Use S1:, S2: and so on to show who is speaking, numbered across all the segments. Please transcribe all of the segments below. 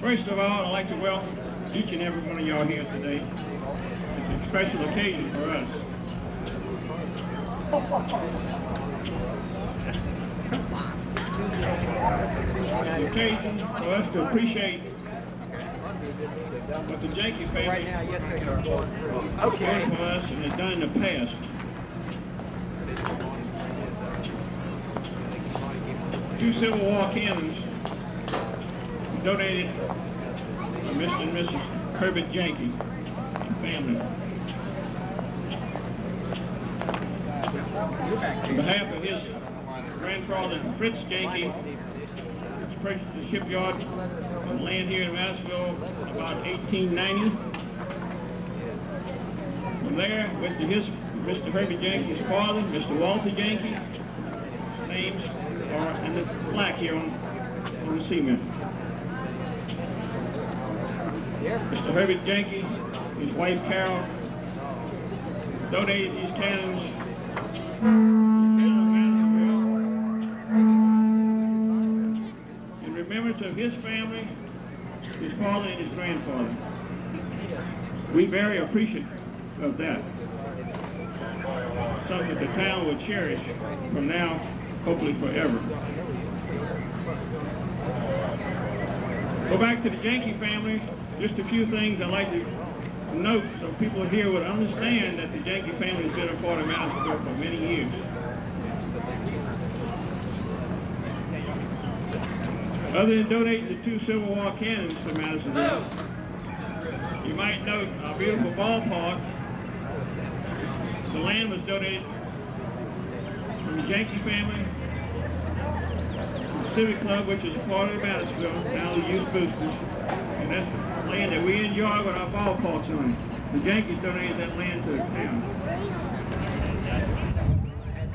S1: First of all, I'd like to welcome each and every one of y'all here today. It's a special occasion for us. It's an occasion for us to appreciate what the Jenkins family has done for us and has done in the past. Two Civil War cannons donated to Mr. and Mrs. Herbert Yankee family. On behalf of his grandfather, Fritz Yankee, purchased the shipyard and land here in Madisonville in about 1890. From there, went to Mr. Herbert Yankee's father, Mr. Walter Yankee. Names are in the plaque here on the cement. Mr. Herbert Yankee, his wife Carol, donated these cannons in remembrance of his family, his father, and his grandfather. We're very appreciative of that. Something that the town will cherish from now, hopefully forever. Go back to the Yankee family. Just a few things I'd like to note so people here would understand that the Yankee family has been a part of Madisonville for many years. Other than donating the two Civil War cannons to Madisonville, you might note our beautiful ballpark. The land was donated from the Yankee family, the Civic Club, which is a part of Madisonville, now the Youth Boosters, and that's the land that we enjoy with our ballparks on it. The Yankees donated that land to the town.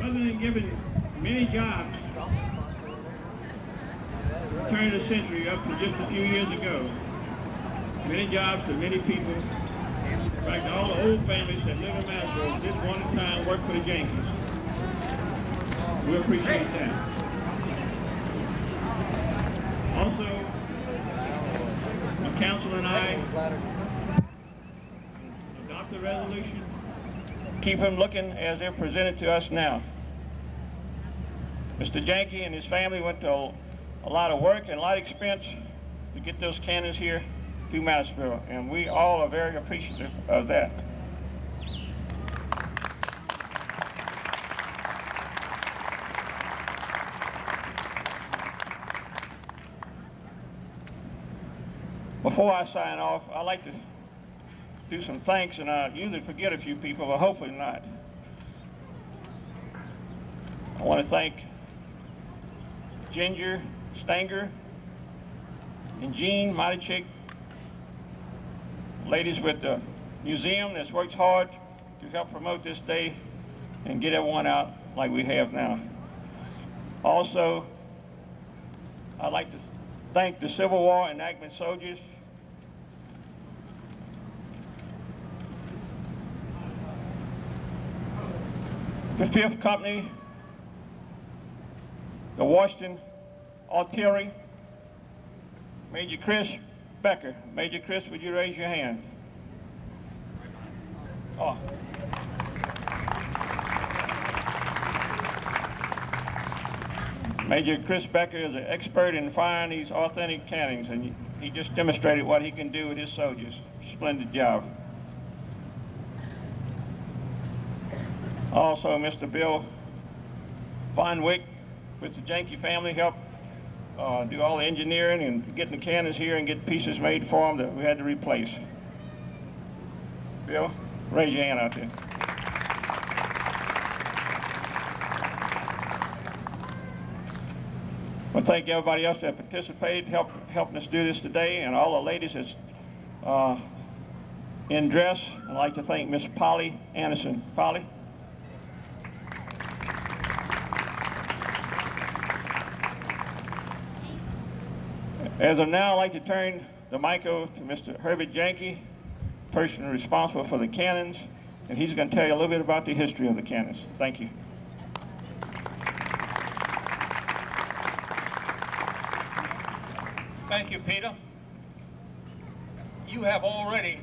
S1: Other than giving many jobs, turn of the century up to just a few years ago, many jobs to many people. In fact, all the old families that live in Madisonville this one time worked for the Yankees. We appreciate that. Also, the council and I adopt the resolution. Keep them looking as they're presented to us now. Mr. Yankee and his family went to a lot of work and a lot of expense to get those cannons here to Madisonville, and we all are very appreciative of that. Before I sign off, I'd like to do some thanks, and I usually forget a few people, but hopefully not. I want to thank Ginger Stanger and Jean Matichik, ladies with the museum that's worked hard to help promote this day and get everyone out like we have now. Also, I'd like to thank the Civil War enactment soldiers, the 5th Company, the Washington Artillery, Major Chris Becker. Major Chris, would you raise your hand? Oh. Major Chris Becker is an expert in firing these authentic cannons, and he just demonstrated what he can do with his soldiers. Splendid job. Also, Mr. Bill Feinwick with the Yankee family helped do all the engineering and getting the cannons here and get pieces made for them that we had to replace. Bill, raise your hand out there. Well, thank everybody else that participated, helping us do this today, and all the ladies that's in dress. I'd like to thank Miss Polly Anderson. Polly? As of now, I'd like to turn the mic over to Mr. Herbert Yankee, person responsible for the cannons, and he's going to tell you a little bit about the history of the cannons. Thank you.
S2: Thank you, Peter. you have already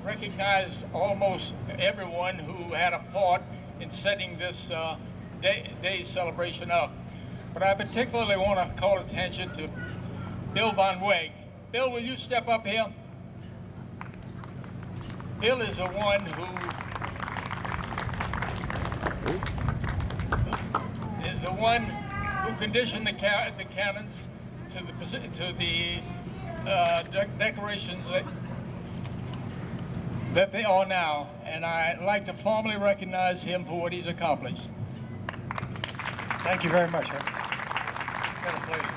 S2: recognized almost everyone who had a part in setting this day's celebration up. But I particularly want to call attention to Bill Von Weg. Bill, will you step up here? Bill is the one who conditioned the cannons to the decorations that they are now, and I'd like to formally recognize him for what he's accomplished.
S3: Thank you very much.
S2: It's been a pleasure.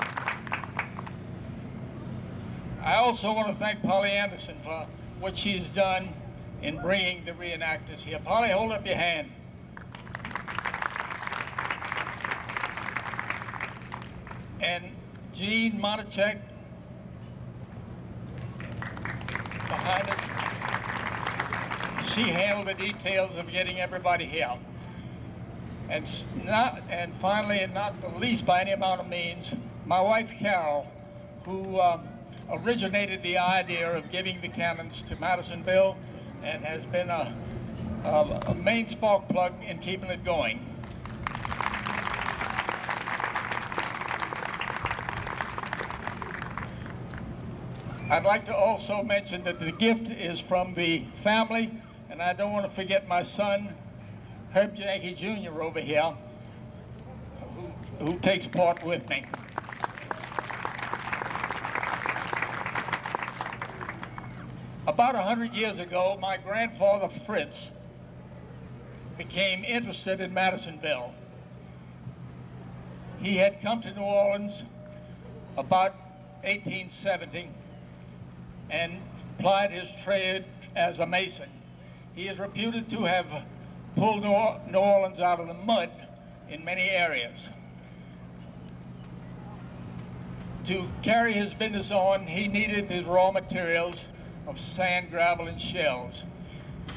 S2: I also want to thank Polly Anderson for what she's done in bringing the reenactors here. Polly, hold up your hand. And Jean Monachek behind us. She handled the details of getting everybody here. And finally, and not the least by any amount of means, my wife Carol, who originated the idea of giving the cannons to Madisonville and has been a main spark plug in keeping it going. I'd like to also mention that the gift is from the family, and I don't want to forget my son, Herb Yankee Jr. over here, who takes part with me. About 100 years ago, my grandfather Fritz became interested in Madisonville. He had come to New Orleans about 1870 and plied his trade as a mason. He is reputed to have pulled New Orleans out of the mud in many areas. To carry his business on, he needed his raw materials of sand, gravel, and shells.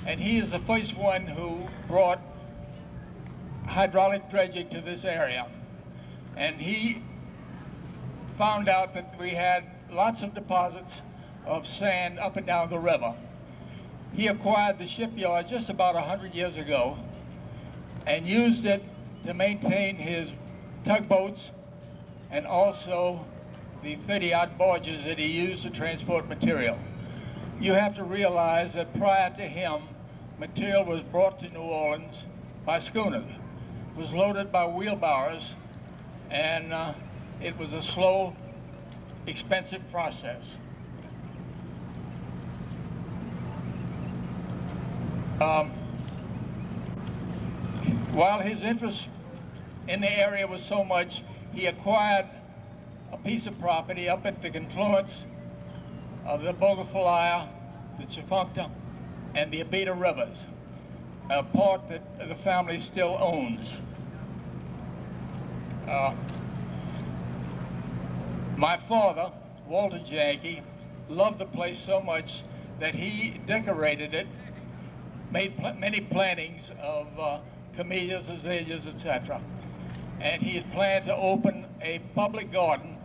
S2: And he is the first one who brought hydraulic dredging to this area. And he found out that we had lots of deposits of sand up and down the river. He acquired the shipyard just about 100 years ago and used it to maintain his tugboats and also the 30-odd barges that he used to transport material. You have to realize that prior to him, material was brought to New Orleans by schooners. It was loaded by wheelbarrows, and it was a slow, expensive process. While his interest in the area was so much, he acquired a piece of property up at the confluence of the Bogafalaya, the Tchefuncte, and the Abita rivers, a part that the family still owns. My father, Walter Yankee, loved the place so much that he decorated it, made many plantings of camellias, azaleas, etc. And he had planned to open a public garden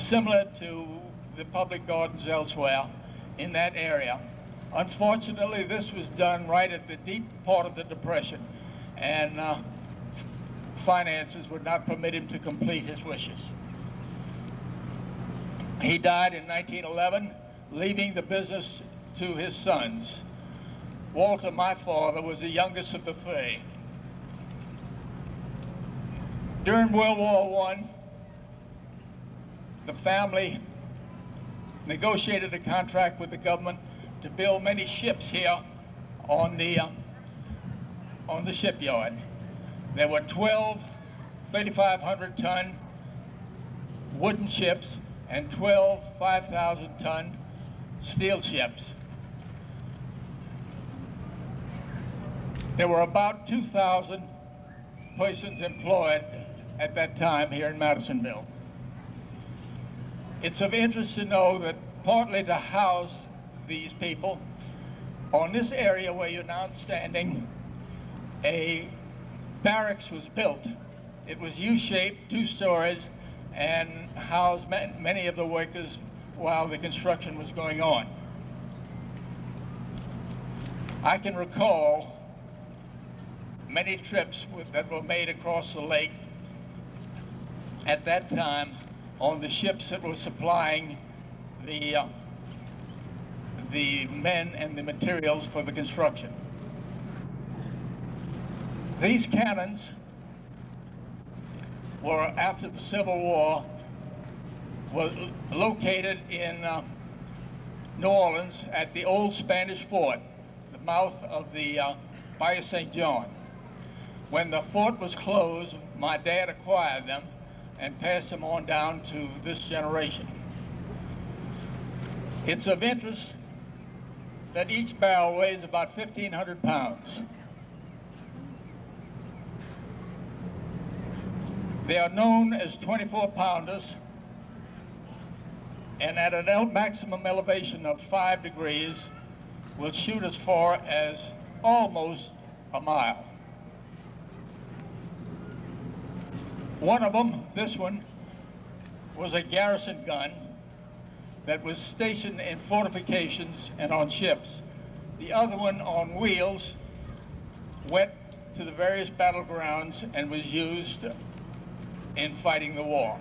S2: similar to the public gardens elsewhere in that area. Unfortunately, this was done right at the deep part of the Depression, and finances would not permit him to complete his wishes. He died in 1911, leaving the business to his sons. Walter, my father, was the youngest of the three. During World War I, the family negotiated a contract with the government to build many ships here on the shipyard. There were 12 3,500-ton wooden ships and 12 5,000-ton steel ships. There were about 2,000 persons employed at that time here in Madisonville. It's of interest to know that partly to house these people, on this area where you're now standing, a barracks was built. It was U-shaped, 2 stories, and housed many of the workers while the construction was going on. I can recall many trips that were made across the lake at that time on the ships that were supplying the men and the materials for the construction. These cannons were, after the Civil War, was located in New Orleans at the old Spanish fort, the mouth of the Bayou St. John. When the fort was closed, my dad acquired them and passed them on down to this generation. It's of interest that each barrel weighs about 1,500 pounds. They are known as 24-pounders, and at a maximum elevation of 5 degrees will shoot as far as almost a mile. One of them, this one, was a garrison gun that was stationed in fortifications and on ships. The other one, on wheels, went to the various battlegrounds and was used in fighting the war.